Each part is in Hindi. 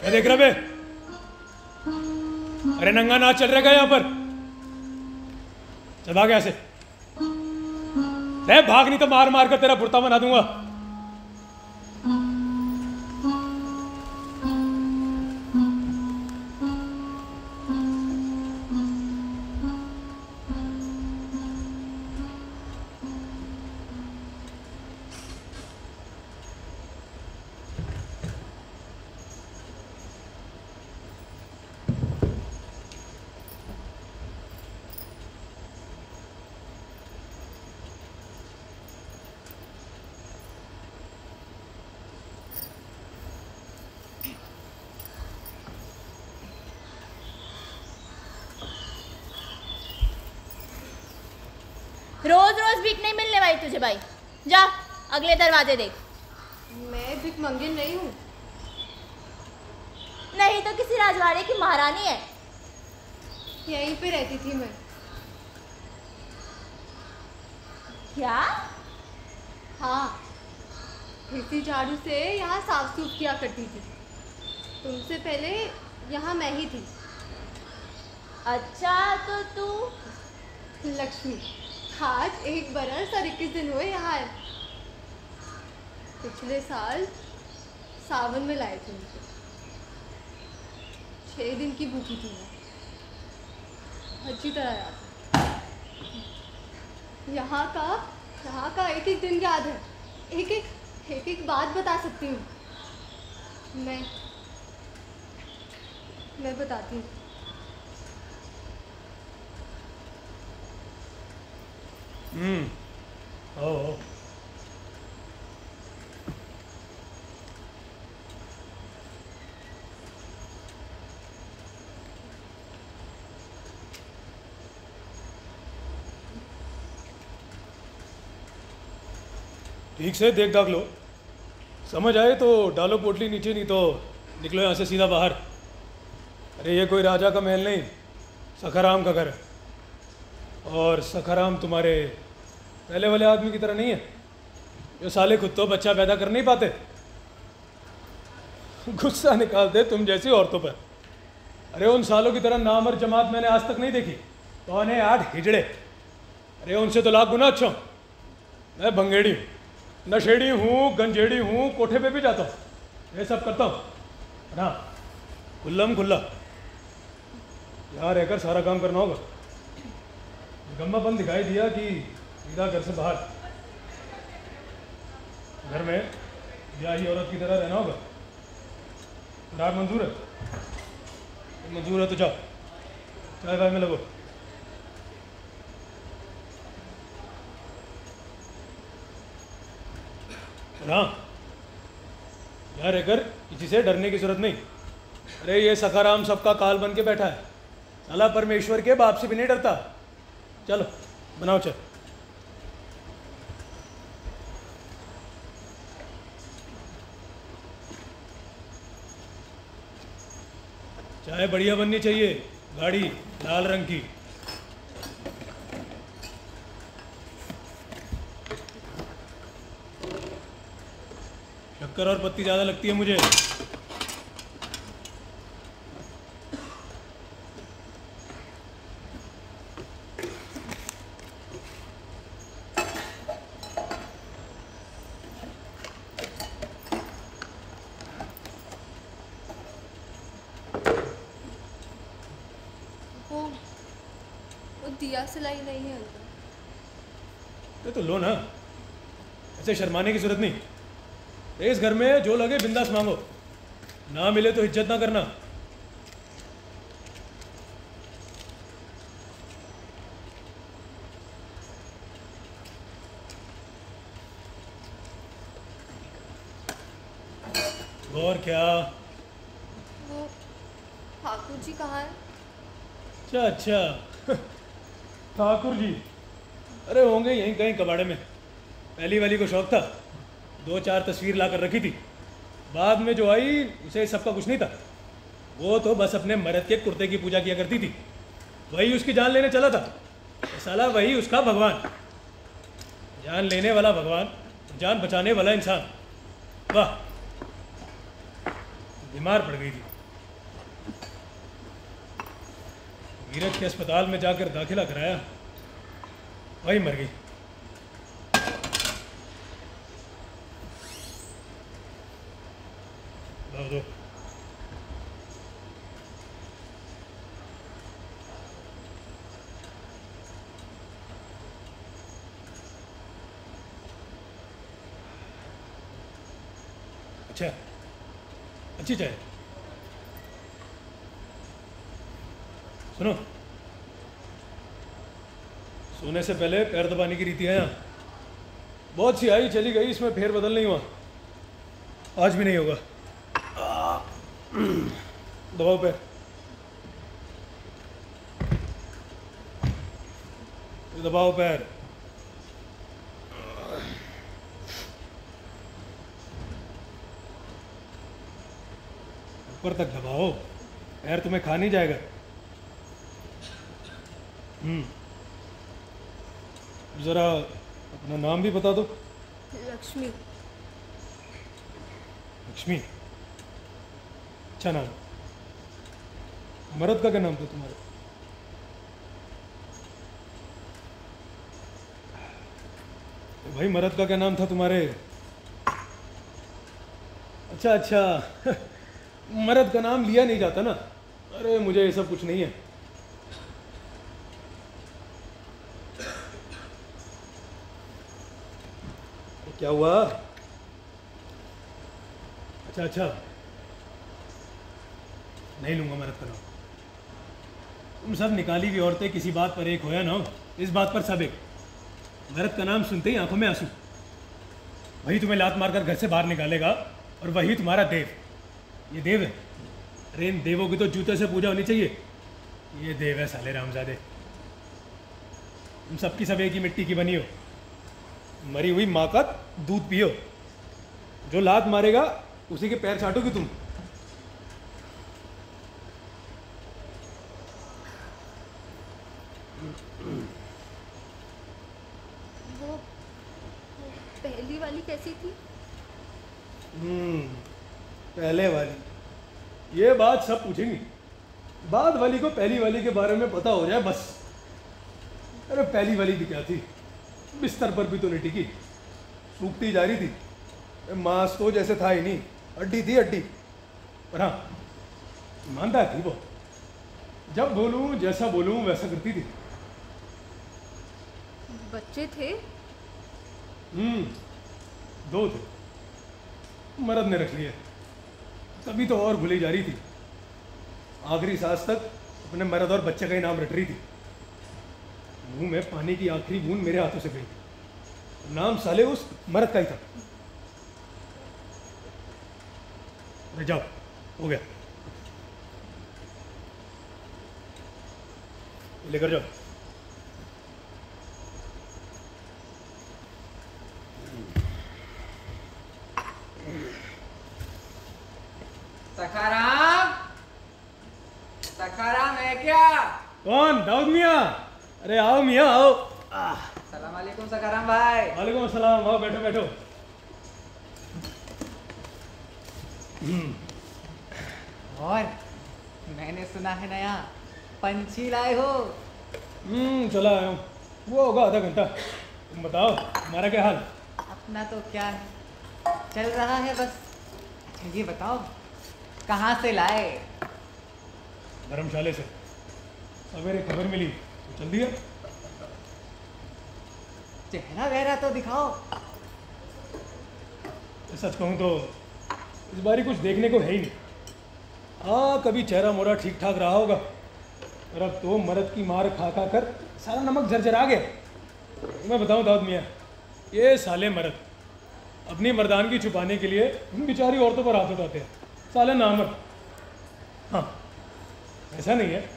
क्या देख रहा बे? अरे नंगा नाच चल रहेगा यहाँ पर। चल भाग यहाँ से। भाग नहीं तो मार मार कर तेरा बुर्ता बना दूंगा। रोज रोज भीख नहीं मिलने वाली तुझे भाई। जा अगले दरवाजे देख। मैं भिखमंगिन नहीं हूँ। नहीं तो किसी राजवाड़े की महारानी है। यहीं पे रहती थी मैं। क्या? हाँ, इसी झाड़ू से यहाँ साफ सूफ किया करती थी। तुमसे पहले यहाँ मैं ही थी। अच्छा तो तू लक्ष्मी। आज 1 बरस और 21 दिन हुए यहाँ है। पिछले साल सावन में लाए थे मुझे। 6 दिन की भूखी थी मैं, अच्छी तरह याद है। यहाँ का एक एक दिन याद है। एक एक बात बता सकती हूँ। मैं बताती हूँ। ओ ठीक से देख दाख लो। समझ आए तो डालो पोटली नीचे, नहीं तो निकलो यहाँ से सीधा बाहर। अरे ये कोई राजा का महल नहीं, सखाराम का घर है। और सखाराम तुम्हारे पहले वाले आदमी की तरह नहीं है जो साले खुद तो बच्चा पैदा कर नहीं पाते। गुस्सा निकालते तुम जैसी औरतों पर। अरे उन सालों की तरह नामर जमात मैंने आज तक नहीं देखी। पौने 8 हिजड़े। अरे उनसे तो लाख गुना अच्छा हूँ। मैं भंगेड़ी हूँ, नशेड़ी हूँ, गंजेड़ी हूँ, कोठे पे भी जाता हूँ, ये सब करता हूँ। हाँ, खुल्लम खुल्ला यहाँ रहकर सारा काम करना होगा। गम्मापन दिखाई दिया कि सीधा घर से बाहर। घर में ब्याही औरत की तरह रहना होगा। रात मंजूर है? मंजूर है तो जाओ, चाय वाय में लगो। हाँ, यहाँ रहकर किसी से डरने की जरूरत नहीं। अरे ये सखाराम सबका काल बन के बैठा है। साला परमेश्वर के बाप से भी नहीं डरता। चलो बनाओ चाय। चाय बढ़िया बननी चाहिए, गाढ़ी लाल रंग की। शक्कर और पत्ती ज़्यादा लगती है मुझे। वो दिया सिलाई नहीं है अंकल। तो लो ना, ऐसे शर्माने की जरूरत नहीं। इस घर में जो लगे बिंदास मांगो, ना मिले तो इज्जत ना करना। और क्या? वो ठाकुर जी कहाँ है? अच्छा अच्छा ठाकुर जी, अरे होंगे यहीं कहीं कबाड़े में। पहली वाली को शौक था, 2-4 तस्वीर ला कर रखी थी। बाद में जो आई उसे सबका कुछ नहीं था। वो तो बस अपने मर्द के कुर्ते की पूजा किया करती थी। वही उसकी जान लेने चला था। साला वही उसका भगवान। जान लेने वाला भगवान, जान बचाने वाला इंसान। वाह, बीमार पड़ गई थी। नीरज के अस्पताल में जाकर दाखिला कराया, वही मर गई। दो अच्छा, अच्छी चाय। सुनो, सोने से पहले पैर दबाने की रीति है यहाँ। बहुत सी आई चली गई, इसमें फेर बदल नहीं हुआ, आज भी नहीं होगा। दबाओ पैर, दबाओ पैर। ऊपर तक दबाओ, पैर तुम्हें खा नहीं जाएगा। जरा अपना नाम भी बता दो। लक्ष्मी। लक्ष्मी, अच्छा नाम। मर्द का क्या नाम था तुम्हारा? तो भाई मर्द का क्या नाम था तुम्हारे? अच्छा अच्छा मर्द का नाम लिया नहीं जाता ना। अरे मुझे ये सब कुछ नहीं है। क्या हुआ? अच्छा अच्छा, नहीं लूंगा मर्द का नाम। तुम सब निकाली हुई औरतें किसी बात पर एक हो या ना हो, इस बात पर सब एक। मर्द का नाम सुनते ही आंखों में आंसू। वही तुम्हें लात मारकर घर से बाहर निकालेगा और वही तुम्हारा देव। ये देव है? अरे इन देवों की तो जूते से पूजा होनी चाहिए। ये देव है साले रामजादे। तुम सबकी सब एक ही मिट्टी की बनी हो। मरी हुई माँ का दूध पियो। जो लात मारेगा उसी के पैर चाटोगी तुम। वो पहली वाली कैसी थी? पहले वाली, ये बात सब पूछेंगी। बाद वाली को पहली वाली के बारे में पता हो जाए बस। अरे पहली वाली भी क्या थी, बिस्तर पर भी तो नहीं टिकी, सूखती जा रही थी। मांस तो जैसे था ही नहीं, हड्डी थी हड्डी। पर हाँ, ईमानदार थी वो। जब बोलूं जैसा बोलूं वैसा करती थी। बच्चे थे? दो थे, मर्द ने रख लिए। तभी तो और भूली जा रही थी। आखिरी सांस तक अपने मर्द और बच्चे का ही नाम रट रही थी। मुंह में पानी की आखिरी बूंद मेरे हाथों से गई। नाम साले उस मर्द का ही था। अरे जाओ, हो गया, लेकर जाओ। सखाराम, सखाराम है क्या? कौन? दाऊद मियाँ? अरे आओ मियाँ आओ। सलाम वालेकुम सखाराम भाई। वालेकुम अस्सलाम। आओ बैठो बैठो। और मैंने सुना है नया पंछी लाए हो। चला आया हूँ, वो होगा आधा घंटा। तुम बताओ हमारा क्या हाल? अपना तो क्या है, चल रहा है बस। अच्छा ये बताओ कहाँ से लाए? धर्मशाले से। सवेरे खबर मिली तो चल दिया। चेहरा वगैरह तो दिखाओ। सच कहूँ तो इस बारी कुछ देखने को है ही नहीं। हाँ, कभी चेहरा मोरा ठीक ठाक रहा होगा, और अब तो मर्द की मार खा खा कर सारा नमक झरझरा गया। मैं बताऊँ दाऊद मियाँ, ये साले मर्द अपनी मर्दानगी छुपाने के लिए उन बेचारी औरतों पर हाथ उठाते हैं। साले नामर्द। हाँ, ऐसा नहीं है,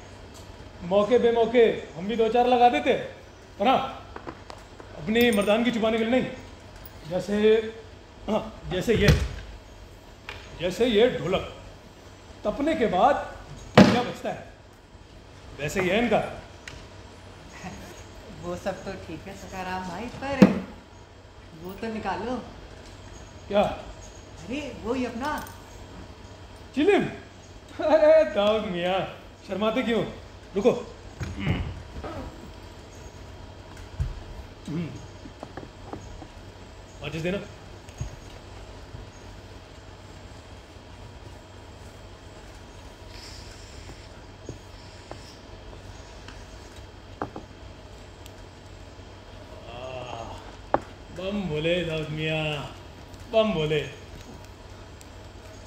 मौके बेमौके हम भी दो चार लगा देते, पर हाँ अपनी मर्दानगी छुपाने के लिए नहीं। जैसे ये ढोलक तपने के बाद क्या बचता है, वैसे ही है इनका। वो सब तो ठीक है सखाराम भाई, पर वो तो निकालो। क्या? अरे वो ही अपना चिलिम। अरे दाऊद मियाँ, शर्माते क्यों? रुको माचिस देना। बम बोले दाऊद मियाँ, बम बोले,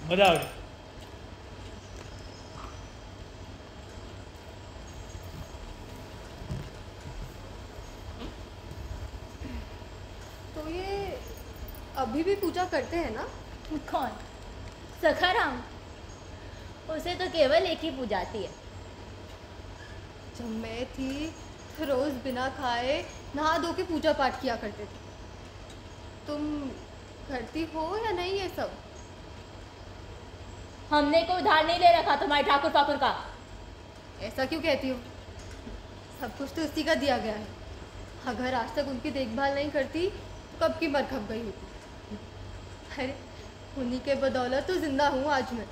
मजा आ गया। तो ये अभी भी पूजा करते हैं ना? कौन? सखाराम। उसे तो केवल एक ही पूजा आती है। जब मैं थी तो रोज बिना खाए नहा धो के पूजा पाठ किया करते थे। तुम करती हो या नहीं ये सब? हमने कोई उधार नहीं ले रखा तुम्हारे ठाकुर फाकुर का। ऐसा क्यों कहती हो? सब कुछ तो उसी का दिया गया है। अगर आज तक उनकी देखभाल नहीं करती तो कब की मर खप गई होती। अरे उन्हीं के बदौलत तो जिंदा हूँ आज मैं।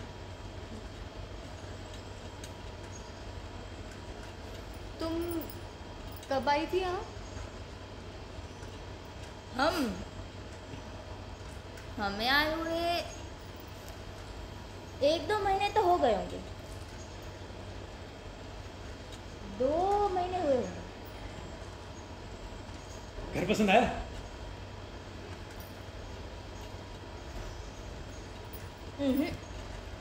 तुम कब आई थी यहाँ? हमें आए हुए 1-2 महीने तो हो गए होंगे। 2 महीने हुए होंगे। घर पसंद आया?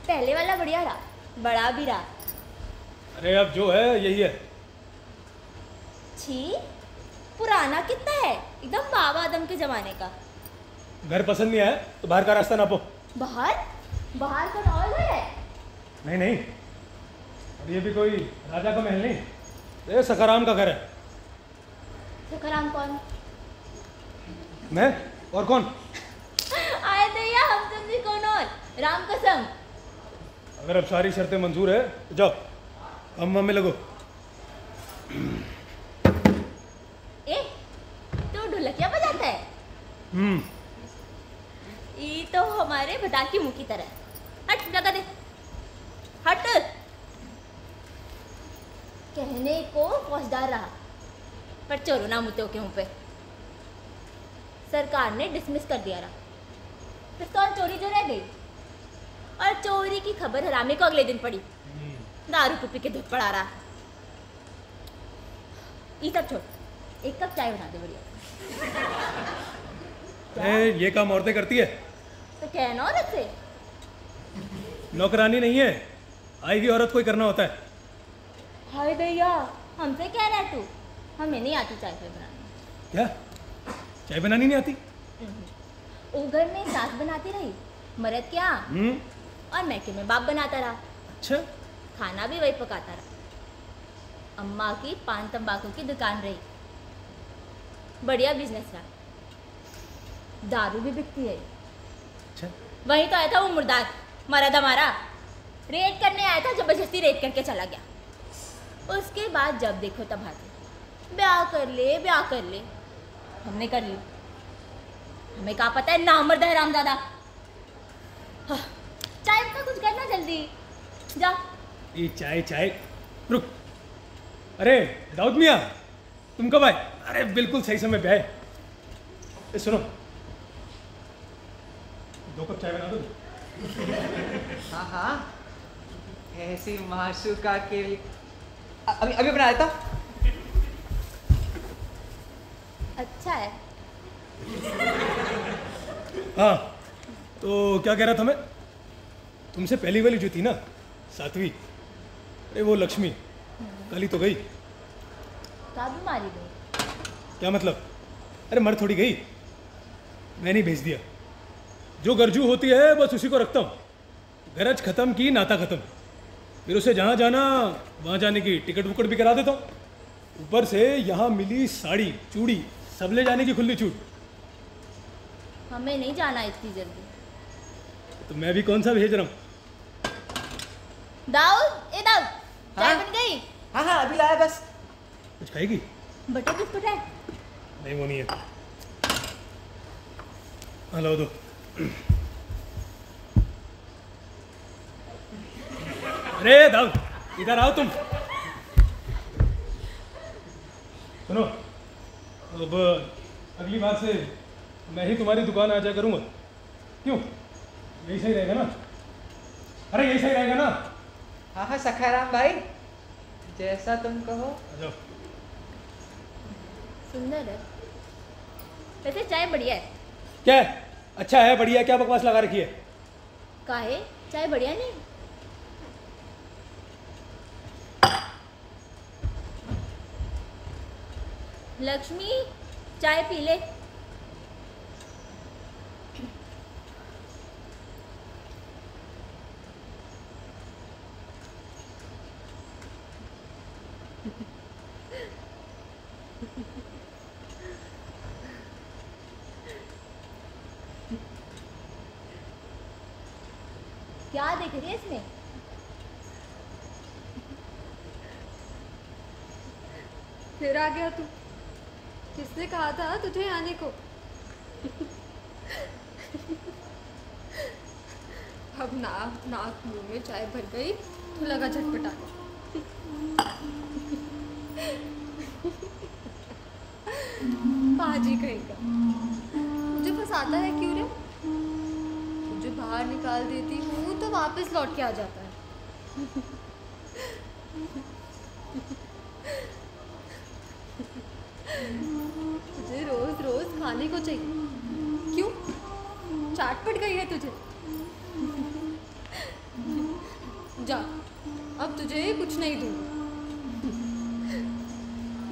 पहले वाला बढ़िया रहा, बड़ा भी रहा। अरे अब जो है यही है। छी, पुराना कितना है, एकदम बाबा आदम के जमाने का। घर पसंद नहीं आया तो बाहर का रास्ता नापो। बाहर? बाहर का हॉल है? नहीं नहीं, अब ये भी कोई राजा का महल नहीं, ये सखाराम का घर है। सखाराम कौन? मैं और कौन? आए दैया, हम समझी कौन और? राम कसम। अगर अब सारी शर्तें मंजूर है तो जाओ हम में लगो। ए, तो ढोलकिया बजाता है? ये तो हमारे बता की मुंह की तरह। हट, जगह दे, हट। कहने को फौजदार रहा पर चोरो ना मुते के मुंह पे। सरकार ने डिसमिस कर दिया रहा, फिर तो और चोरी जो रह गई। और चोरी की खबर हरामी को अगले दिन पड़ी। दारू पी के धुत पड़ा रहा। ये सब छोड़, एक कप चाय बना दे बढ़िया। ये काम औरतें करती है तो कहना औरत से? नौकरानी नहीं है, आई हुई औरत को ही करना होता है। हाय भैया, हमसे कह रहा है तू? हमें नहीं आती चाय बनानी। क्या चाय बनानी नहीं आती? वो घर में सास बनाती रही, मर्द क्या और मैके में बाप बनाता रहा। अच्छा, खाना भी वही पकाता रहा। अम्मा की पान तंबाकू की दुकान रही, बढ़िया बिजनेस रहा। दारू भी बिकती है। अच्छा, वहीं तो आया था वो मुर्दार मर्द हमारा, रेड करने आया था, जबरदस्ती रेड करके चला गया। उसके बाद जब देखो तब हाथ ब्याह कर ले, ब्याह कर ले। हमने कर ली। हमें क्या पता है नामर्द है रामदादा। हाँ, चाय का कुछ करना जल्दी, जा। ये चाय चाय, रुक। अरे दाऊद मियाँ, तुम कब आए? अरे बिल्कुल सही समय पे आए। सुनो, 2 कप चाय बना दो। हाँ हाँ, ऐसी माशूका के लिए अभी अभी बना देता। अच्छा है। हाँ, तो क्या कह रहा था मैं? तुमसे पहली वाली जो थी ना, 7वीं, अरे वो लक्ष्मी कल ही तो गई। क्या बीमारी गई? क्या मतलब? अरे मर थोड़ी गई, मैंने ही भेज दिया। जो गरजू होती है बस उसी को रखता हूँ। गरज खत्म की नाता खत्म। फिर उसे जहाँ जाना वहाँ जाने की टिकट विकट भी करा देता हूँ। ऊपर से यहाँ मिली साड़ी चूड़ी सब ले जाने की खुली छूट। हमें नहीं जाना इतनी जल्दी। तो मैं भी कौन सा भेज रहा हूँ? दाऊद, ए दाऊद, चाय हाँ? बन गई? हाँ हाँ, अभी लाया बस। कुछ खाएगी? बटर बिस्कुट है? नहीं, वो नहीं है। हाँ लो दो। अरे दाऊद, इधर आओ तुम। सुनो, अब अगली बार से मैं ही तुम्हारी दुकान आ जाया करूँगा। क्यों, यही सही रहेगा ना? अरे यही सही रहेगा ना? हाँ हाँ सखाराम भाई, जैसा तुम कहो। आ जाओ। सुंदर है वैसे, चाय बढ़िया है। क्या है? अच्छा है, बढ़िया है, क्या बकवास लगा रखी है? काहे चाय बढ़िया नहीं? लक्ष्मी चाय पी ले। क्या देख रही है इसमें? फिर आ गया तू। किसने कहा था तुझे आने को? अब नाक मुंह में चाय भर गई तो लगा झटपटाने। पाजी कहीं का, मुझे फंसाता है क्यों रे? तुझे बाहर निकाल देती हूँ तो वापस लौट के आ जाता है। तुझे रोज रोज खाने को चाहिए, क्यों? चाट पड़ गई है तुझे? जा, अब तुझे कुछ नहीं दूंगी।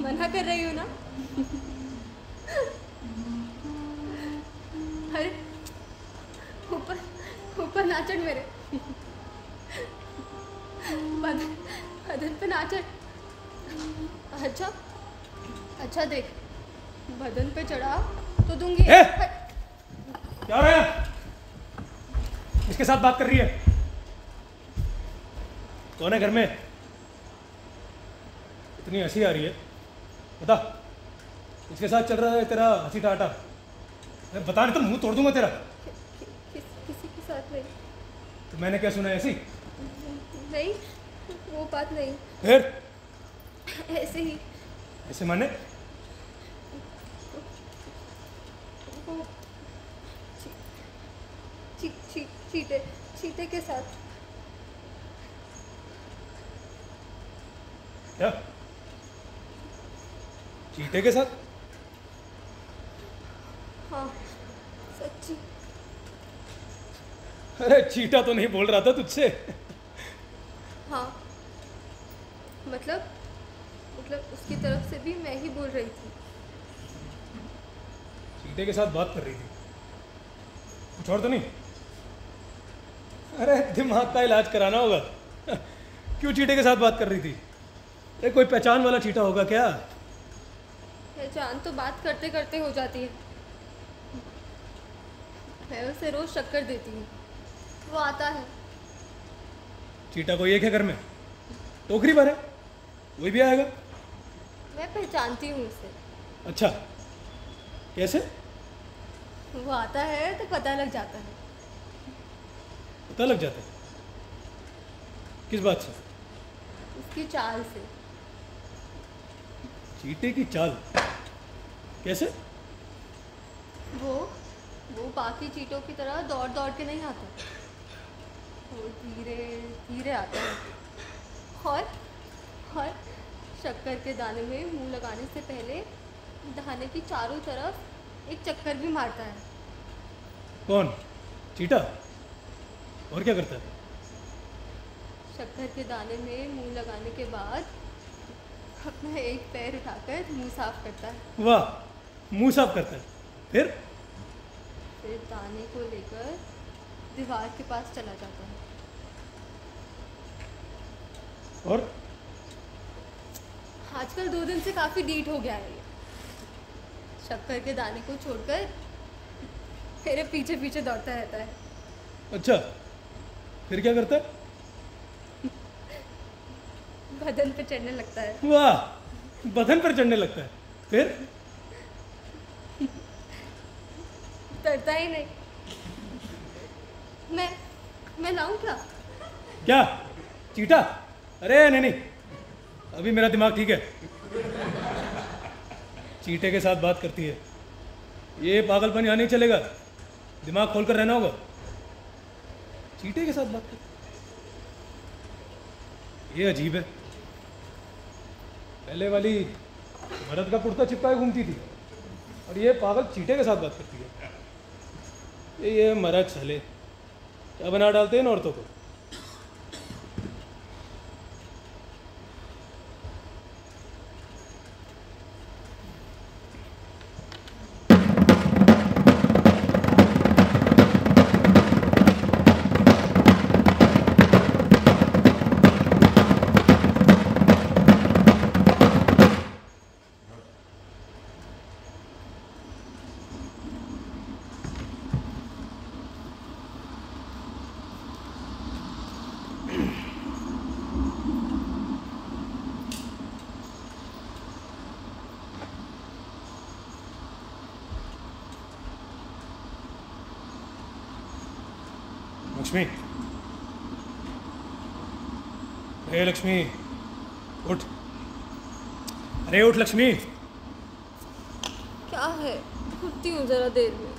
मना कर रही हूँ ना? अरे ऊपर ऊपर नाचड़ मेरे, बदन पे नाचड़। अच्छा अच्छा देख, बदन पे चढ़ा तो दूंगी। क्या हो रहा है? किसके साथ बात कर रही है? कौन है घर में? इतनी हंसी आ रही है, बता किसके साथ चल रहा है तेरा हंसी टाटा? मैं बता नहीं तो मुंह तोड़ दूंगा तेरा। किसी के साथ नहीं। तो मैंने क्या सुना है? ऐसी नहीं, वो बात नहीं। फिर ऐसे ही। ऐसे माने? वो चीते के साथ। क्या? चीते के साथ? हाँ सच्ची। अरे चीटा तो नहीं बोल रहा था तुझसे। हाँ मतलब उसकी तरफ से भी मैं ही बोल रही थी। चीते के साथ बात कर रही थी, कुछ और तो नहीं? अरे दिमाग का इलाज कराना होगा। क्यों चीटे के साथ बात कर रही थी? अरे कोई पहचान वाला चीटा होगा क्या? पहचान तो बात करते करते हो जाती है। मैं उसे रोज शक्कर देती हूँ, वो आता है। चीटा कोई एक है घर में? टोकरी भर है, वही भी आएगा। मैं पहचानती हूँ उसे। अच्छा, कैसे? वो आता है तो पता लग जाता है। पता लग जाता है? किस बात से? उसकी चाल से। चीटे की चाल कैसे? वो बाकी चीटों की तरह दौड़ दौड़ के नहीं आता, वो धीरे धीरे आता है। और शक्कर के दाने में मुंह लगाने से पहले दाने की चारों तरफ एक चक्कर भी मारता है। कौन? चीटा? और क्या करता है? शक्कर के दाने में मुंह लगाने के बाद अपना एक पैर उठाकर मुंह साफ करता है। वाह, मुंह साफ करता है। फिर दाने को लेकर दीवार के पास चला जाता है। और आजकल 2 दिन से काफ़ी डीट हो गया है ये। शक्कर के दाने को छोड़कर मेरे पीछे पीछे दौड़ता रहता है। अच्छा, फिर क्या करता है? बदन पे चढ़ने लगता है। वाह, बदन पर चढ़ने लगता है। फिर डरता ही नहीं। मैं लाऊं क्या? क्या? चीटा? अरे नहीं नहीं, अभी मेरा दिमाग ठीक है। चीटे के साथ बात करती है, ये पागलपन यहाँ नहीं चलेगा, दिमाग खोल कर रहना होगा। चीटे के साथ बात कर, ये अजीब है। पहले वाली भरत का कुर्ता चिपकाए घूमती थी और ये पागल चीटे के साथ बात करती है। ये मरद साले क्या बना डालते हैं इन औरतों को। लक्ष्मी, अरे लक्ष्मी उठ, अरे उठ लक्ष्मी। क्या है? उठती हूँ जरा देर में।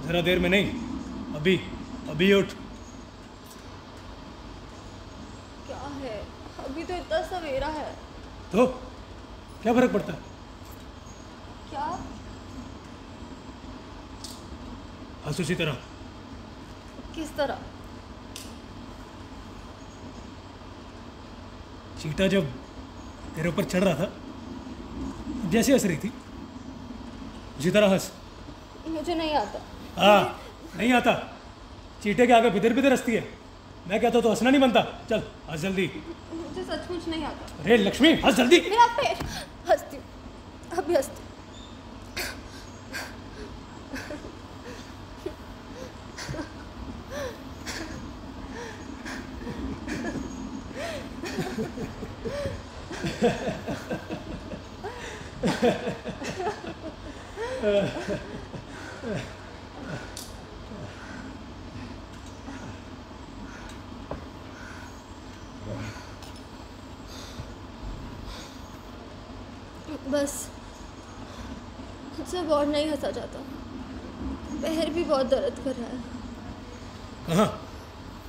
जरा देर में नहीं, अभी अभी उठ। क्या है? अभी तो इतना सवेरा है। तो क्या फर्क पड़ता है? क्या? हंस उसी तरह। किस तरह? चीटा जब तेरे ऊपर चढ़ रहा था जैसे हंस रही थी उसी तरह हंस। मुझे नहीं आता। हाँ नहीं आता, चीटे के आगे बिदर बिदर हंसती है। मैं कहता तो हंसना नहीं बनता। चल हंस जल्दी। मुझे सचमुच नहीं आता। अरे लक्ष्मी हंस जल्दी। मेरा पेट। हंसती हूँ, अभी हंसती हूँ। बस मुझसे और नहीं हंसा जाता। पैर भी बहुत दर्द कर रहा है। कहाँ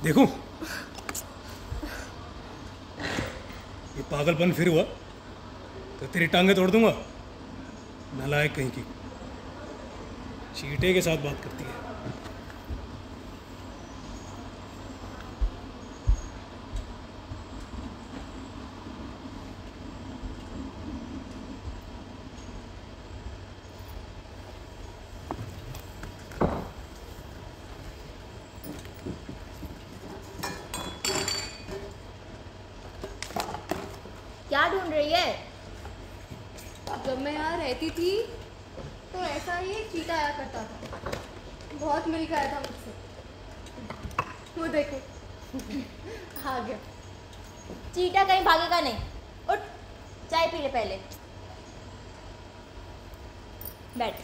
देखूं? ये पागलपन फिर हुआ तो तेरी टांगे तोड़ दूंगा। नालायक कहीं की, चीटे के साथ बात करती है। क्या ढूंढ रही है? जब मैं यहाँ रहती थी तो ऐसा ही एक चीता आया करता था। बहुत मिल गया था मुझसे। वो देखो आ गया। चीटा कहीं भागेगा नहीं। उठ, चाय पी ले पहले। बैठ,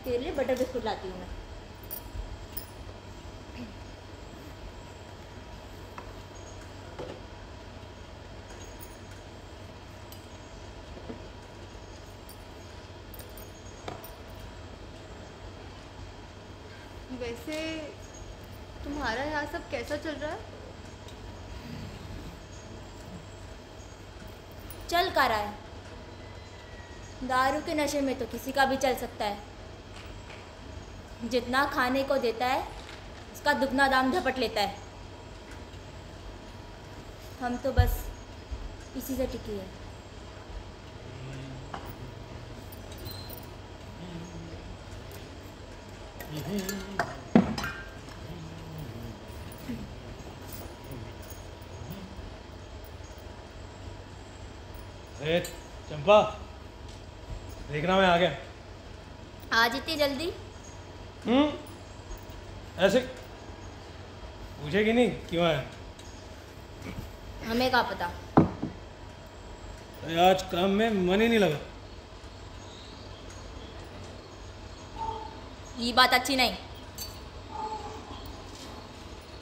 तेरे लिए बटर बिस्कुट लाती हूँ मैं। वैसे तुम्हारा यहाँ सब कैसा चल रहा है? चल का रहा है। दारू के नशे में तो किसी का भी चल सकता है। जितना खाने को देता है उसका दुगना दाम झपट लेता है। हम तो बस इसी से टिकी है। अरे चंपा, देखना मैं आ गया। आज इतनी जल्दी? ऐसे पूछेगी नहीं क्यों आया? हमें क्या पता। अरे आज काम में मन ही नहीं लगा। ये बात अच्छी नहीं।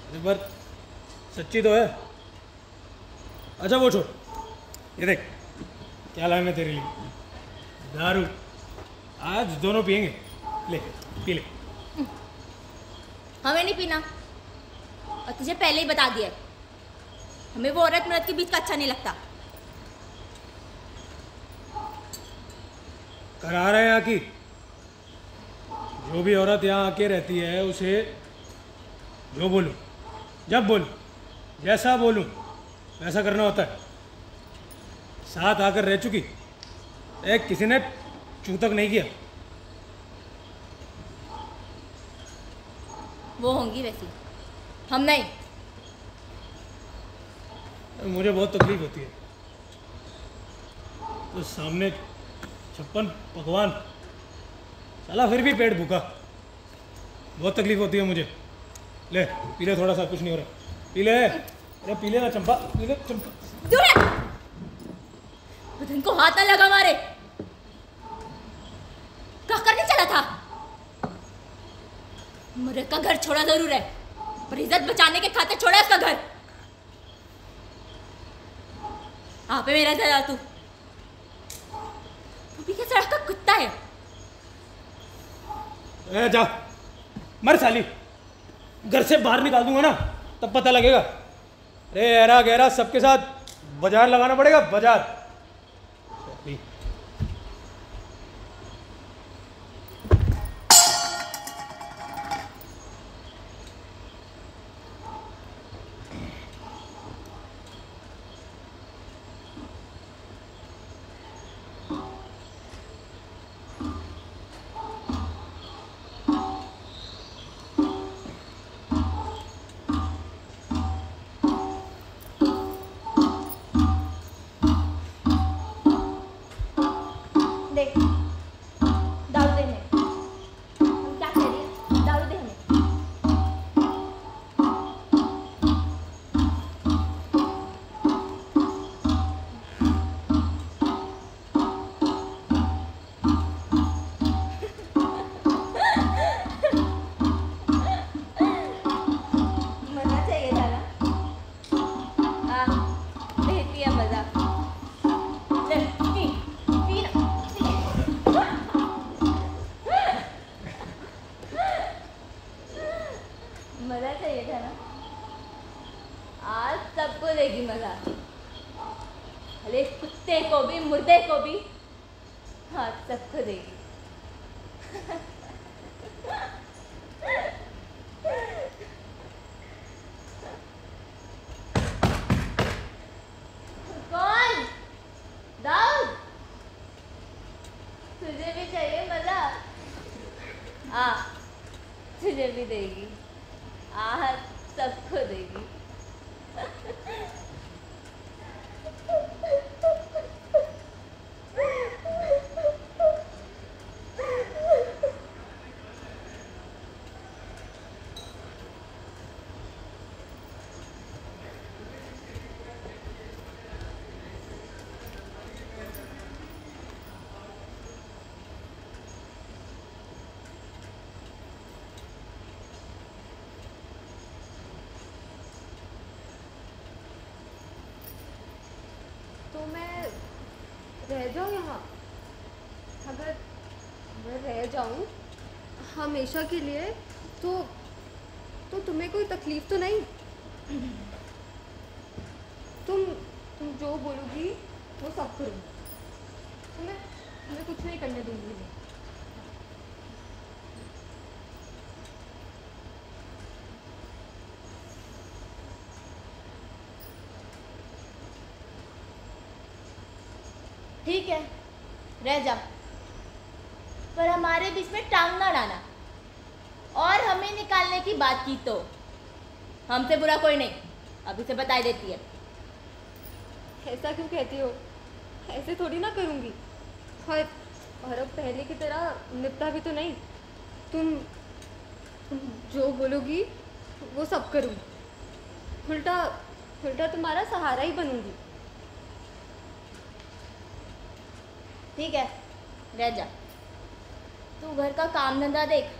अरे पर सच्ची तो है। अच्छा वो छोड़, ये देख क्या लाया मैं तेरे लिए। दारू आज दोनों पियेंगे। ले पी ले। हमें नहीं पीना, और तुझे पहले ही बता दिया है, हमें वो औरत मर्द के बीच का अच्छा नहीं लगता। करार है यहाँ की, जो भी औरत यहाँ आके रहती है उसे जो बोलूँ, जब बोलूँ, जैसा बोलूँ वैसा करना होता है। साथ आकर रह चुकी, एक किसी ने चू तक नहीं किया। वो होंगी वैसी, हम नहीं। मुझे बहुत तकलीफ होती है, तो सामने 56 पकवान, साला फिर भी पेट भूखा, बहुत तकलीफ होती है मुझे। ले पी ले थोड़ा सा, कुछ नहीं हो रहा, पी ले। अरे पी ले ना चंपा, पी ले चंपा। दूर है, बदन को हाथ ना लगा मारे। क्या करने चला था? मरे का घर छोड़ा जरूर है, पर इज्जत बचाने के खातिर छोड़ा उसका घर। आप पे मेरा जरा तू भी क्या सड़क का कुत्ता है। ए जा मर साली, घर से बाहर निकाल दूंगा ना तब पता लगेगा। अरे ऐरा गहरा सबके साथ बाजार लगाना पड़ेगा, बाजार। देख दारू दे हमें, हम क्या कह रही हैं, दारू दे हमें। मजा चाहिए था ना? हाँ, देती है मजा। ले, पी, पी ना, पी। मजा चाहिए था ना? आज सबको देगी मजा, भले कुत्ते को भी, मुर्दे को भी, आज सबको देगी। कौन? दाऊद, तुझे भी चाहिए मजा? आ, तुझे भी देगी, आज सबको देगी। तो मैं रह जाऊँ यहाँ? अगर मैं रह जाऊँ हमेशा के लिए तो तुम्हें कोई तकलीफ तो नहीं? तुम जो बोलोगी वो सब करूँगी, तुम्हें कुछ नहीं करने दूँगी मैं। ठीक है, रह जा, पर हमारे बीच में टांग ना डालना। और हमें निकालने की बात की तो हमसे बुरा कोई नहीं, अभी से बताई देती है। ऐसा क्यों कहती हो? ऐसे थोड़ी ना करूँगी। और अब पहले की तरह निपटा भी तो नहीं। तुम जो बोलोगी वो सब करूँगी, उल्टा तुम्हारा सहारा ही बनूंगी। ठीक है, रह जा, तू घर का काम धंधा देख,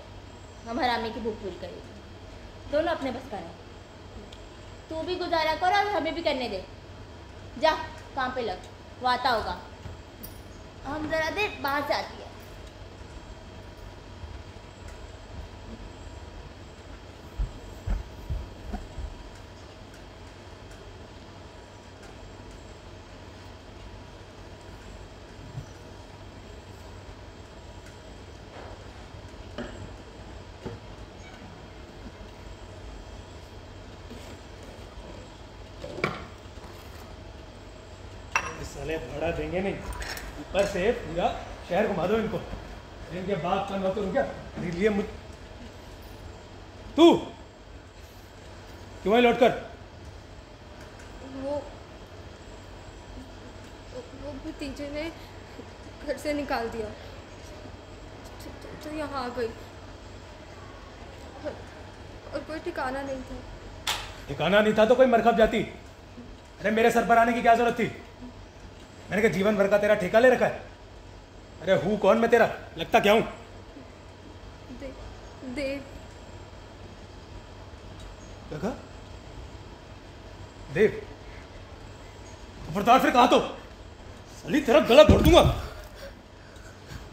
हम हरामी की भूख पूरी करेगी। दोनों अपने बस का है, तू भी गुजारा कर और हमें भी करने दे। जा काम पे लग, वो आता होगा। हम जरा देर बाहर से आती है। साले भाड़ा देंगे नहीं, ऊपर से पूरा शहर घुमा दो इनको। इनके बाप का नौकर हूँ क्या खरीद लिए मुझ। तू क्यों आई लौट कर? वो भतीजे ने घर से निकाल दिया तो यहाँ आ गई और कोई ठिकाना नहीं था। ठिकाना नहीं था तो कोई मरखब जाती। अरे मेरे सर पर आने की क्या जरूरत थी? मैंने कहा जीवन भर का तेरा ठेका ले रखा है। अरे हूँ कौन मैं तेरा, लगता क्या हूँ? देव। क्या कहा? देव? खबरदार फिर कहा तो साली तेरा गला घोट दूंगा।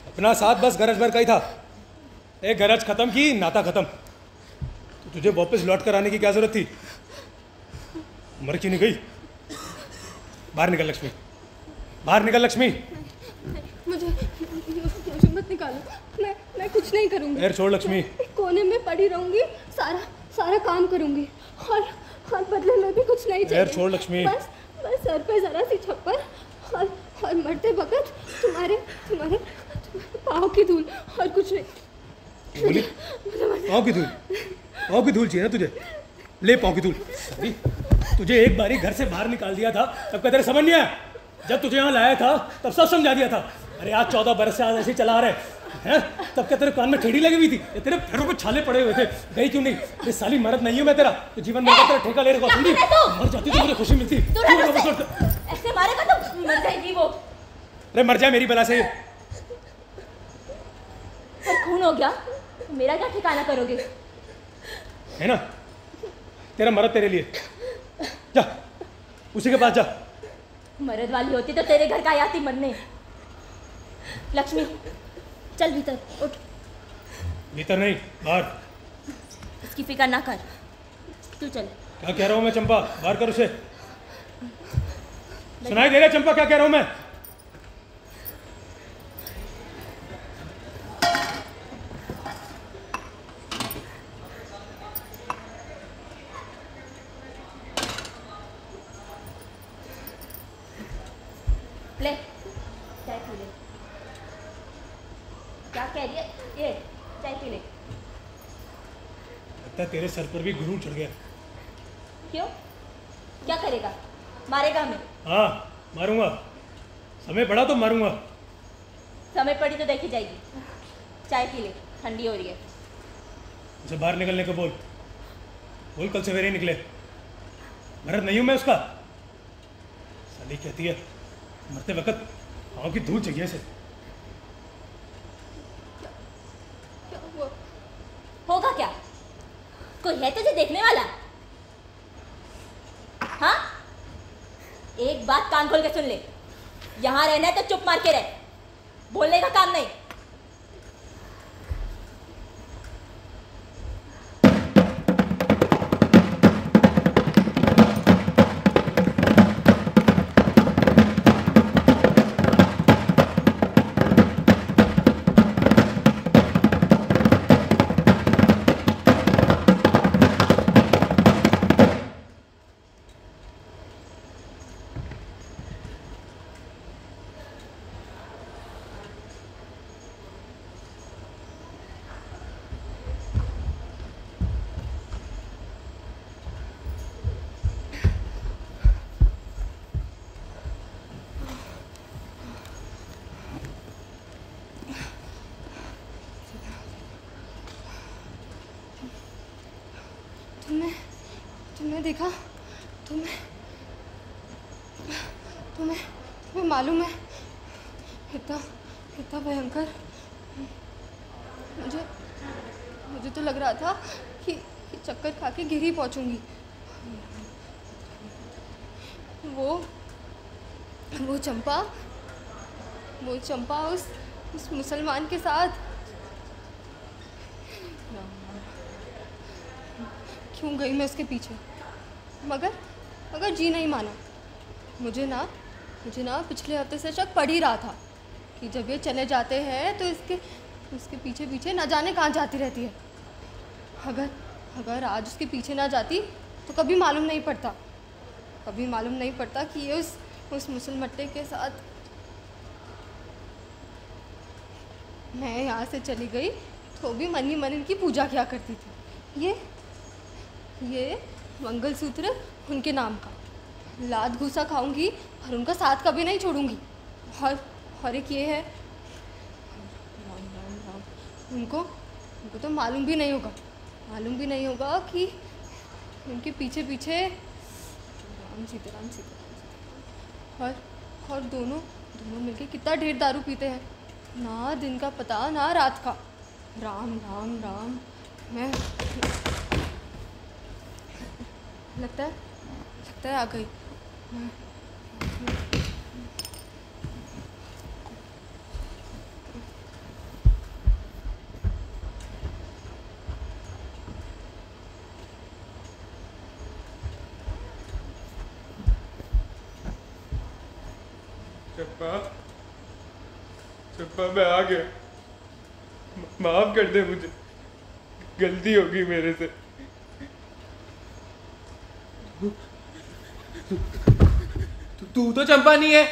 अपना साथ बस गरज भर का ही था, एक गरज खत्म की नाता खत्म। तो तुझे वापस लौट कर आने की क्या जरूरत थी? मर क्यों नहीं गई? बाहर निकल लक्ष्मी, बाहर निकल लक्ष्मी। मुझे मत निकालो, मैं कुछ नहीं करूंगी। पैर छोड़ लक्ष्मी। कोने में पड़ी रहूंगी, सारा काम करूंगी और बदले में भी कुछ नहीं चाहिए। पैर छोड़ लक्ष्मी। बस सर पे जरा सी छप्पर और मरते वक्त तुम्हारे पाँव की धूल और कुछ नहीं। बोली पाँव की धूल? पाँव की धूल चाहिए ना तुझे? ले पाँव की धूल। अभी तुझे एक बारी घर से बाहर निकाल दिया था तब का तेरे समझ नहीं आया? जब तुझे यहाँ लाया था तब सब समझा दिया था। अरे आज 14 बरस से आज ऐसे ही चला आ रहे हैं, तब क्या तेरे कान में ठेड़ी लगी हुई थी? ये तेरे पैरों पे छाले पड़े हुए थे। गई क्यों नहीं? ये साली मर्द नहीं हूँ मैं तेरा, तो जीवन भर का तेरा ठेका ले रखा। सुनी, मर जाती तो मुझे खुशी मिलती। ऐसे मारेगा तो मर जाएगी वो। अरे मर जाए मेरी बला से। पर खून हो गया तो मेरा क्या ठिकाना करोगे? है ना तेरा मर्द तेरे लिए, जा उसी के पास जा। मर्द वाली होती तो तेरे घर का आई आती मरने। लक्ष्मी चल भीतर उठ। भीतर नहीं बाहर। इसकी फिक्र ना कर, तू चल। क्या कह रहा हूँ मैं चंपा? बाहर कर उसे। सुनाई दे रहा चंपा क्या कह रहा हूँ मैं? ले चाय पी ले। क्या कह रही है? ये चाय पी ले। लगता है तेरे सर पर भी गुरूर चढ़ गया। क्यों? क्या करेगा? मारेगा हमें? हाँ मारूंगा, समय पड़ा तो मारूंगा। समय पड़ी तो देखी जाएगी। चाय पी ले, ठंडी हो रही है। उसे बाहर निकलने को बोल। बोल कल सवेरे ही निकले। मर्द नहीं हूं मैं उसका। साली कहती है मरते वक्त पाँव की धूल चाहिए इसे। क्या हुआ? होगा क्या? कोई है तुझे देखने वाला? हाँ, एक बात कान खोल के सुन ले। यहां रहना है तो चुप मार के रह, बोलने का काम नहीं। तुमने देखा? तुम्हें मालूम है इतना भयंकर। मुझे तो लग रहा था कि चक्कर खा के गिर ही पहुंचूंगी। वो चंपा उस मुसलमान के साथ क्यों गई मैं उसके पीछे? मगर जी नहीं माना। मुझे ना पिछले हफ्ते से शक पड़ ही रहा था कि जब ये चले जाते हैं तो उसके पीछे ना जाने कहाँ जाती रहती है। अगर आज उसके पीछे ना जाती तो कभी मालूम नहीं पड़ता कि उस मुसलमट्टे के साथ मैं यहाँ से चली गई तो भी मन ही मन इनकी पूजा किया करती थी। ये मंगलसूत्र उनके नाम का, लात घूसा खाऊंगी और उनका साथ कभी नहीं छोड़ूंगी। और एक ये है, राम राम राम, उनको तो मालूम भी नहीं होगा कि उनके पीछे पीछे राम सीताराम और दोनों मिलके कितना ढेर दारू पीते हैं, ना दिन का पता ना रात का। राम राम राम। मैं लगता है आ गई। चप्पा मैं आ गया, माफ कर दे मुझे, गलती होगी मेरे से। तू तो चंपा नहीं है,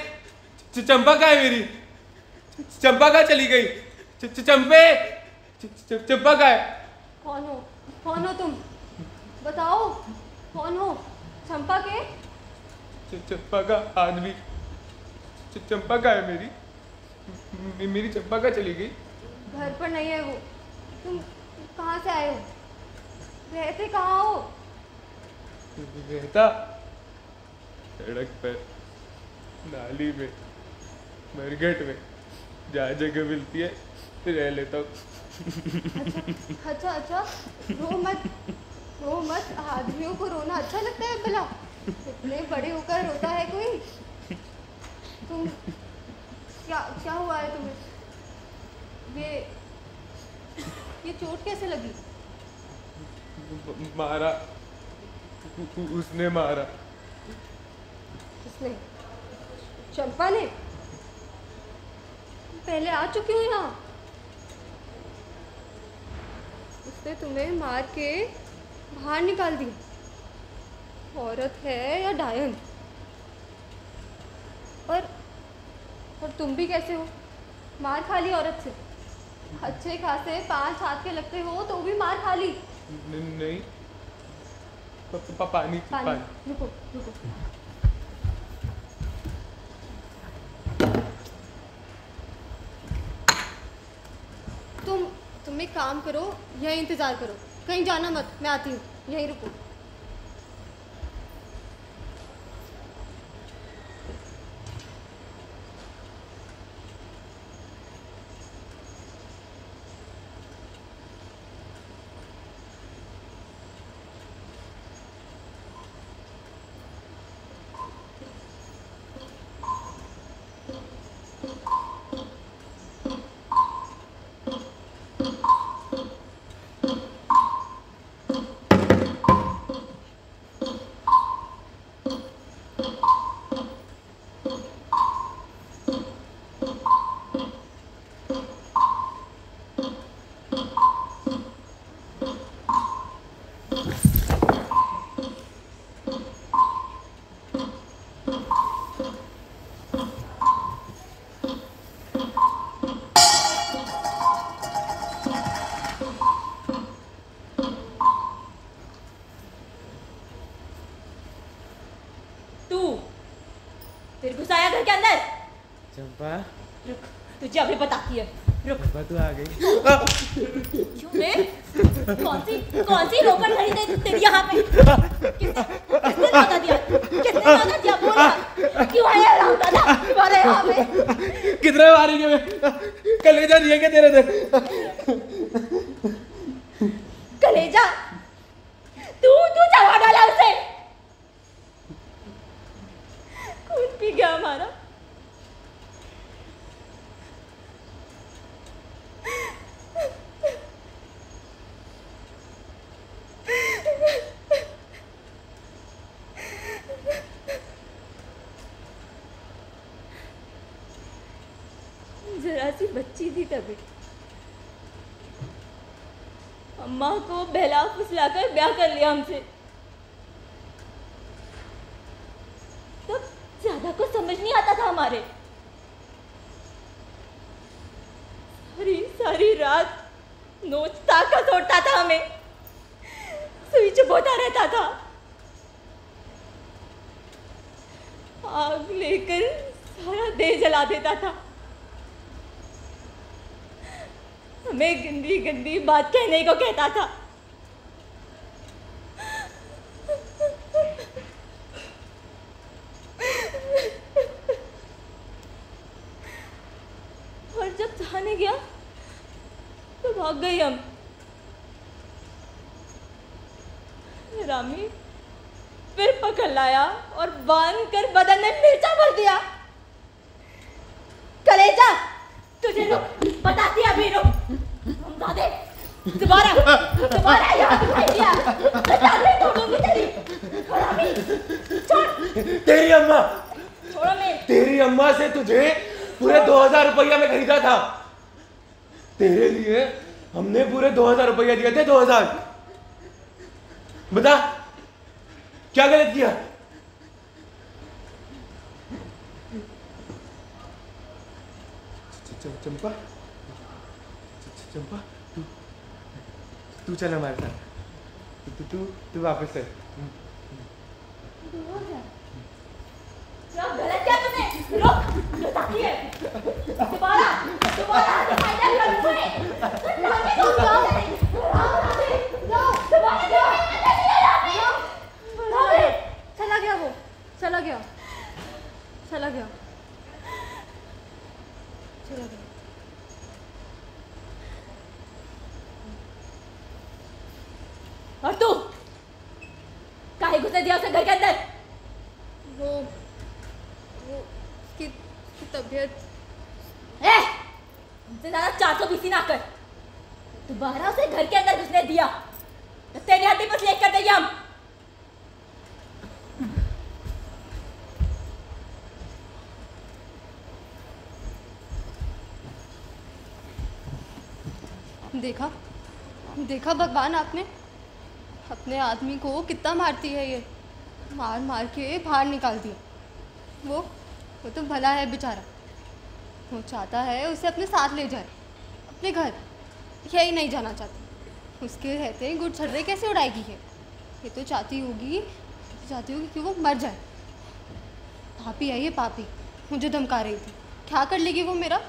चंपा कहाँ है मेरी? चंपा कहाँ चली गई? चंपे, चंपा कहाँ है? कौन हो तुम? बताओ कौन हो? चंपा के? चंपा का आदमी। चंपा कहाँ है मेरी? मेरी चंपा कहाँ चली गई? घर पर नहीं है वो। तुम कहाँ से आए हो? रहते कहाँ हो? रहता सड़क पर, नाली में, मरघट में, जहाँ जगह मिलती है रह लेता हूँ। अच्छा, रो मत। आदमियों को रोना अच्छा लगता है भला? इतने बड़े होकर रोता है कोई? तुम क्या हुआ है तुम्हें? ये चोट कैसे लगी? मारा, उसने मारा। किसने? चंपा ने? पहले आ चुकी हूँ यहाँ। उसने तुम्हें मार के बाहर निकाल दिया। औरत है या डायन? और तुम भी कैसे हो? मार खा ली औरत से? अच्छे खासे 5 हाथ के लगते हो तो भी मार खा ली? नहीं, पानी। रुको। तुम एक काम करो, यहीं इंतजार करो, कहीं जाना मत। मैं आती हूँ, यहीं रुको। फिर घुसाया घर के अंदर। चंपा, रुक, तुझे अभी बताती है। रुक। चंपा तू आ गई। क्यों बे? कौन सी रोकड़ खड़ी तेरी यहाँ पे? किसने न्योता दिया? बोल ना। क्यों आया हरामजादा हमारे यहाँ पे? कितने मारेंगे मैं? कलेजा नहीं है क्या तेरे अंदर? कलेजा? तू चढ़ा डाला उसे। खून पी गया हमारा। जरा सी बच्ची थी तभी, अम्मा को बहला फुसलाकर ब्याह कर लिया हमसे। तब दादा को समझ नहीं आता था हमारे। सारी सारी रात नोचता कसोटता था हमें, सुई चुभोता रहता था, आग लेकर सारा देह जला देता था, हमें गंदी गंदी बात कहने को कहता था। और जब थाने गया तो भाग गई हम। रामी फिर पकड़ लाया और बांध कर बदन में मिर्चा भर दिया। कलेजा तुझे रुक, बताती अभी रुक। हमजादे दोबारा याद नहीं किया तो तोड़ूंगी तेरी। रामी छोड़। तेरी अम्मा, छोड़ो मैं। तेरी अम्मा से तुझे पूरे 2000 रुपया में खरीदा था। तेरे लिए हमने पूरे 2000 रुपया दिए थे। 2000। बता क्या गलत किया? चंपा, चंपा, तू चल हमारे साथ। तू वापस चल। क्या गलत क्या तूने? रुक, जो ताकि है। दोबारा दिखाई दे रामी को जाओ। चला गया वो, चला गया। और तू काहे घुसे दिया उसे घर के अंदर? वो उसकी तबीयत। हमसे ज्यादा 420 ना कर। दोबारा उसे घर के अंदर घुसने दिया तो तेरी हड्डी पर लेक कर देंगे हम। देखा भगवान, आपने अपने आदमी को कितना मारती है ये। मार मार के बाहर निकाल दिया। वो तो भला है बेचारा, वो चाहता है उसे अपने साथ ले जाए अपने घर, यही नहीं जाना चाहती। उसके रहते गुड़ छर्रे कैसे उड़ाएगी ये तो चाहती होगी कि वो मर जाए। पापी है ये, पापी। मुझे धमका रही थी, क्या कर लेगी वो मेरा।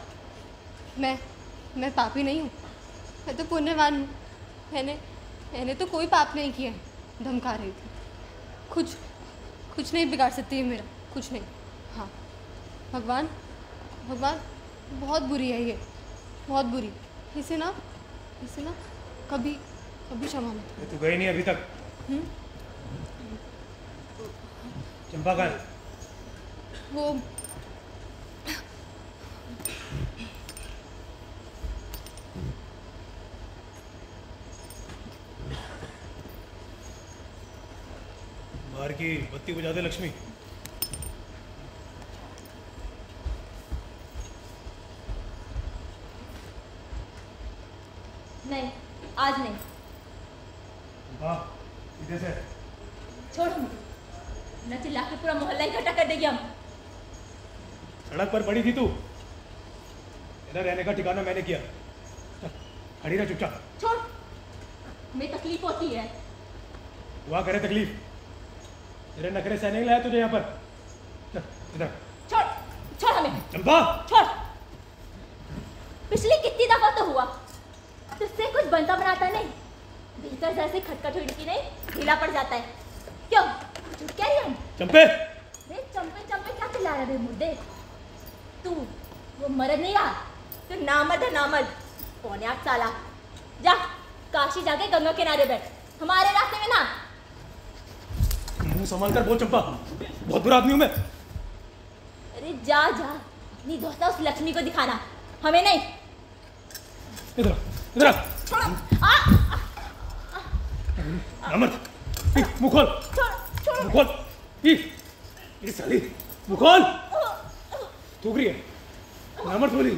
मैं पापी नहीं हूँ, मैं तो पुण्यवान हूँ। मैंने तो कोई पाप नहीं किया है। धमका रही थी। कुछ नहीं बिगाड़ सकती है मेरा, कुछ नहीं। हाँ भगवान बहुत बुरी है ये, बहुत बुरी। इसे ना कभी क्षमा मत। तू गई नहीं अभी तक? चंपा कहाँ है? वो बाहर की बत्ती बुझा दे लक्ष्मी। नहीं, आज नहीं। वाह, इधर से छोड़ मुझे, न चिल्ला के पूरा मोहल्ला इकट्ठा कर देगी हम। सड़क पर पड़ी थी तू, इधर रहने का ठिकाना मैंने किया। चल, खड़ी रह चुपचाप। छोड़, हमें तकलीफ होती है। हुआ करे तकलीफ, तेरे नखरे सहने नहीं लाया तुझे यहाँ पर। चल इधर। छोड़ हमें। चंपा छोड़। पिछली कितनी दफा तो हुआ, तुझसे कुछ बनता बनाता नहीं। भीतर जैसे खटखट खिड़की नहीं ढीला पड़ जाता है। क्यों झूठ कह रही हम? चंपे, चंपे क्या चिल्ला रहे थे मुर्दे? तू वो मर्द नहीं रहा, तू नामर्द है, नामर्द। पौने 8 साला। जा काशी जाके गंगा किनारे बैठ, हमारे रास्ते में ना। मुंह संभाल कर बोल चंपा, बहुत बुरा आदमी हूं मैं। अरे जा अपनी दोस्त उस लक्ष्मी को दिखाना, हमें नहीं। इधर इधर नामर्द, मुंह खोल, मुंह खोल। ये साली मुंह खोल। थूक रही है, नामर्द बोली।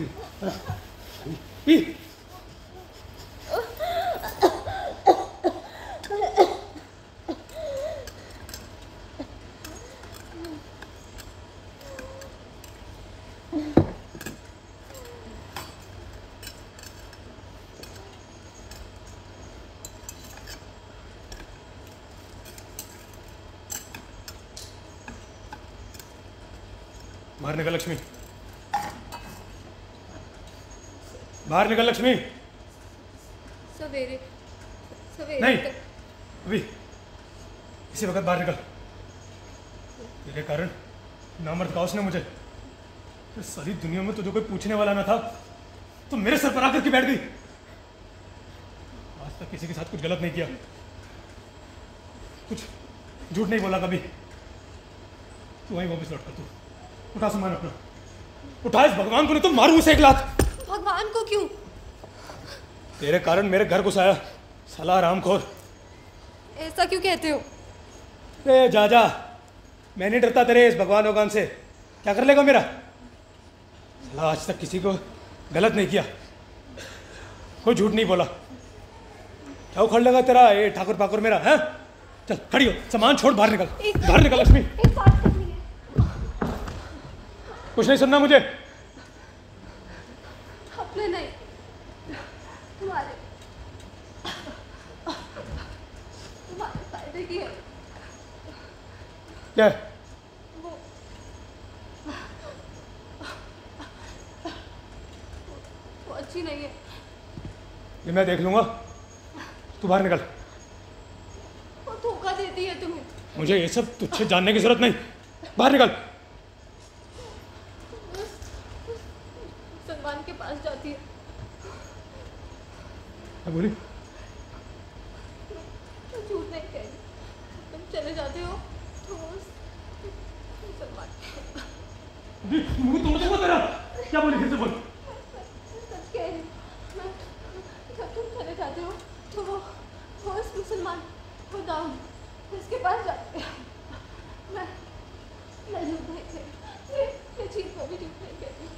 बाहर निकल लक्ष्मी, बाहर निकल लक्ष्मी। सवेरे सवेरे नहीं, अभी इसी वक्त बाहर निकल। तेरे कारण नामर्द का उसने मुझे, सारी दुनिया में तुझे कोई पूछने वाला ना था तो मेरे सर पर आकर के बैठ गई। आज तक किसी के साथ कुछ गलत नहीं किया, कुछ झूठ नहीं बोला कभी। तू वहीं वापस लौट कर, तू उठा सामान अपना, उठा। इस भगवान को नहीं तो मारू उसे एक लात। भगवान को क्यों? तेरे कारण मेरे घर घुस आया साला हरामखोर। ऐसा क्यों कहते हो? ए जा जा, मैं नहीं डरता तेरे इस भगवान भगवान से। क्या कर लेगा मेरा? साला आज तक किसी को गलत नहीं किया, कोई झूठ नहीं बोला। क्या उखड़ लेगा तेरा ये ठाकुर पाकुर मेरा? है चल खड़ी हो, सामान छोड़, बाहर निकल, बाहर निकल लक्ष्मी। एक बात करनी है। कुछ नहीं सुनना मुझे। अपने नहीं, तुम्हारे फायदे की है। क्या? वो अच्छी नहीं है। ये मैं देख लूंगा, तू बाहर निकल। वो धोखा देती है तुम्हें। मुझे ये सब तुझसे जानने की जरूरत नहीं, बाहर निकल। सलमान के पास जाती है। क्या बोली? मैं झूठ नहीं कह रही। तुम चले जाते हो तो सलमान मुंह तोड़ दूंगा तेरा। क्या बोली? फिर से बोल। सच कह रही। मैं जब तुम चले जाते हो तो वो इस मुसलमान वो दाऊद इसके पास जाते हैं। मैं झूठ नहीं कह रही। ये चीज़ को भी झूठ नहीं कहती।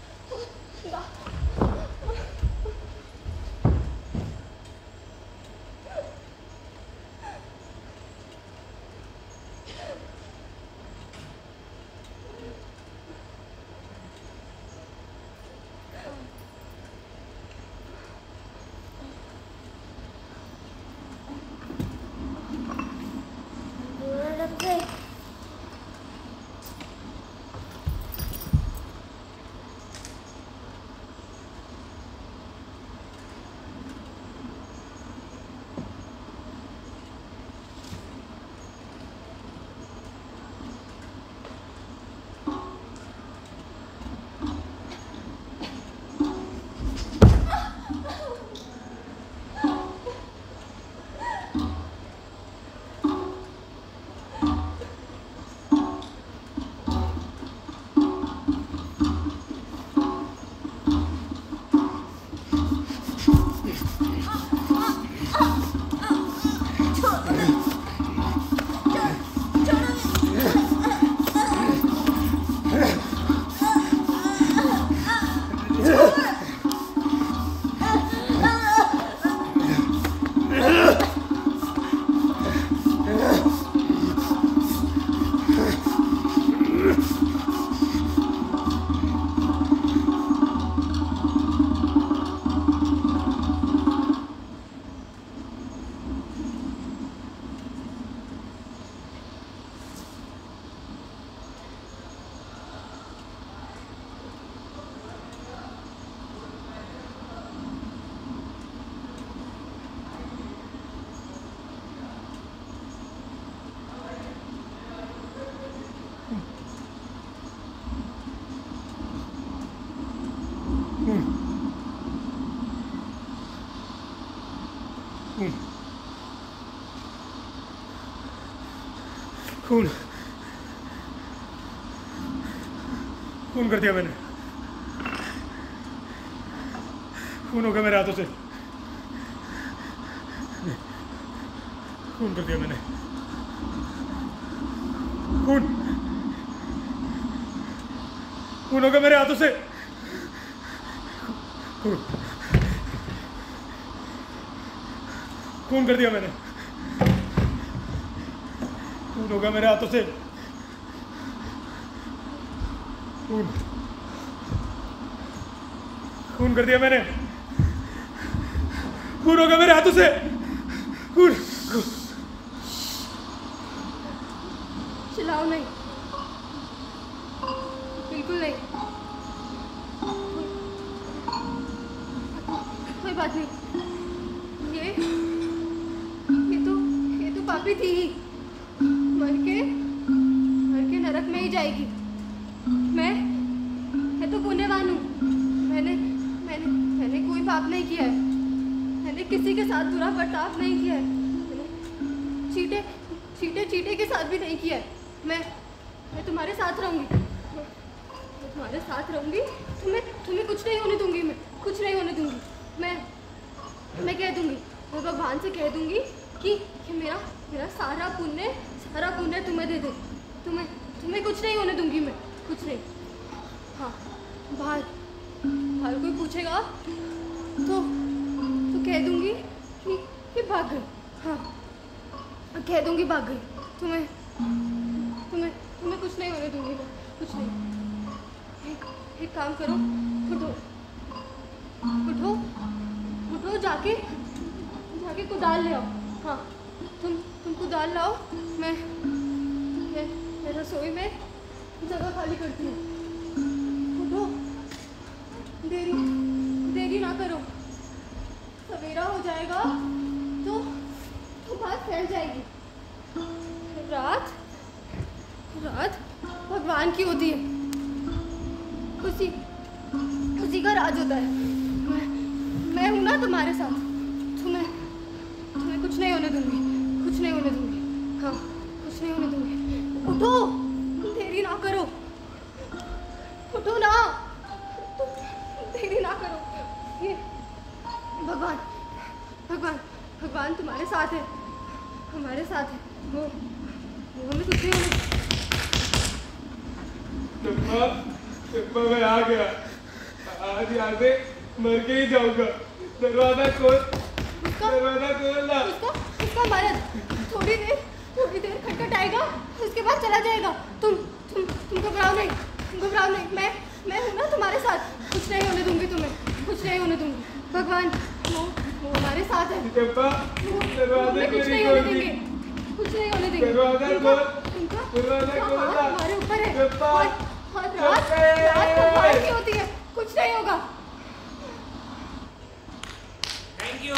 खून खून कर दिया मैंने, खून हो गया मेरे हाथों से, खून कर दिया मैंने, खून खून हो गया मेरे हाथों से, खून खून कर दिया मैंने, खून हो गया मेरे हाथों से, खून खून कर दिया मैंने, खून हो गया मेरे हाथों से, खून चिल्लाओ नहीं, बिल्कुल बिल्कुल नहीं। कोई बात नहीं। ये तो पापी थी ही। मर के नरक में ही जाएगी। मैं तो पुण्यवान हूँ। मैंने कोई पाप नहीं किया है। मैंने किसी के साथ बुरा बर्ताव नहीं किया है। मैंने चीटे के साथ भी नहीं किया है। मैं तुम्हारे साथ रहूंगी। मैं तुम्हारे साथ रहूंगी। तुम्हें कुछ नहीं होने दूंगी। मैं कुछ नहीं होने दूंगी। मैं कह दूंगी, मैं भगवान से कह दूंगी कि मेरा सारा पुण्य तुम्हें दे दे। तुम्हें कुछ नहीं होने दूंगी। मैं कुछ नहीं। हाँ, बाहर कोई पूछेगा तो कह दूंगी कि भाग गई। हाँ, कह दूंगी भाग गई। तुम्हें कुछ नहीं होने दूंगी। मैं कुछ नहीं। एक काम करो, उठो, जाके कुदाल ले आओ। हाँ, तुम कुदाल लाओ। मैं रसोई में जगह खाली करती हूँ। उठो, देरी ना करो। सवेरा हो जाएगा तो बात फैल जाएगी। रात भगवान की होती है। उसी का राज होता है। मैं हूं ना तुम्हारे साथ। तुम्हें कुछ नहीं होने दूंगी। कुछ नहीं होने दूंगी। हाँ, कुछ नहीं होने दूंगी। उठो, देरी ना करो। उठो ना, देरी ना करो। ये भगवान तुम्हारे साथ है। हमारे साथ है। वो हमें कुछ नहीं होने। मैं आ गया। आज यहाँ से मर के ही जाऊंगा। दरवाजा खोल ना। उसका मर्द थोड़ी देर खटखटाएगा, उसके बाद चला जाएगा। तुम घबराओ नहीं। मैं हूं ना तुम्हारे साथ। कुछ नहीं होने दूंगी तुम्हें। कुछ नहीं होने दूंगी। भगवान वो हमारे साथ है। दरवाजा कुछ नहीं होने देंगे। कुछ नहीं होने देंगे। दरवाजा खोल। हमारे ऊपर है। और रात भगवान की होती है। कुछ नहीं होगा। Thank you.